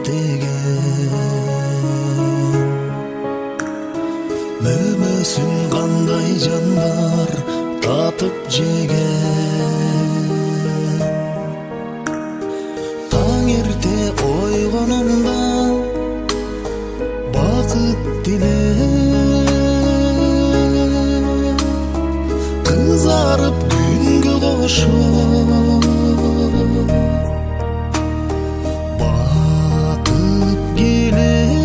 деген. Мөмөсүн кандай жандар татып жеген. Таң эрте ойгономда бакыт дилеп, кызарып күнгө кошуп батып келем.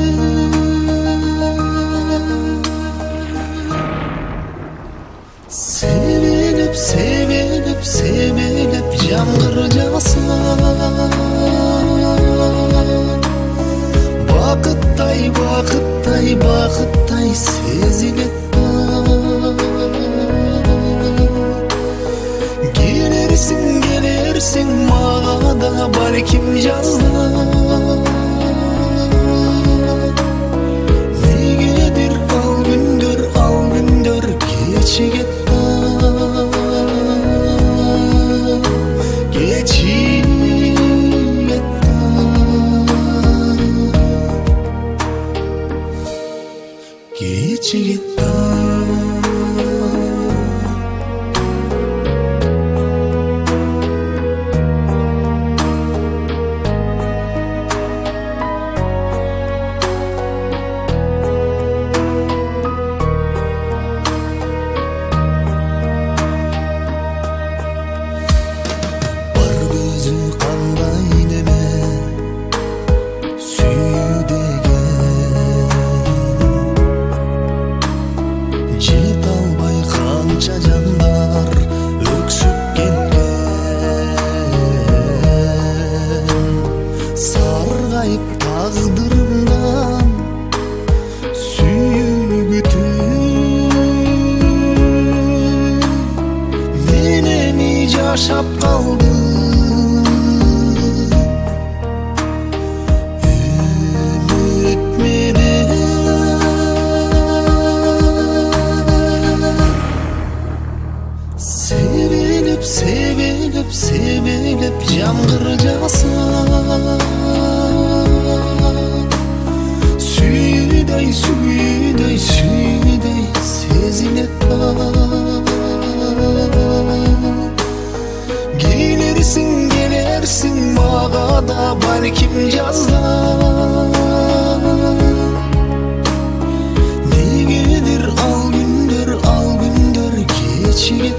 Себелеп, себелеп, себелеп жамгыр жааса, бакыттай, бакыттай, бакыттай сезилет. Келерсиң, келерсиң мага да балким жазда. Негедир ал күндөр кечигет да, кечигет да, кечигет да. Taqdırımdan süygütüp meneni yaşap kaldı. Ümit menen sebelep, sebelep, sebelep yağmur jağsa, Süydey, süydey, süydey sezilet da. Gelirsin, gelirsin maga da balkim жазда. Negedir al gündür kечигет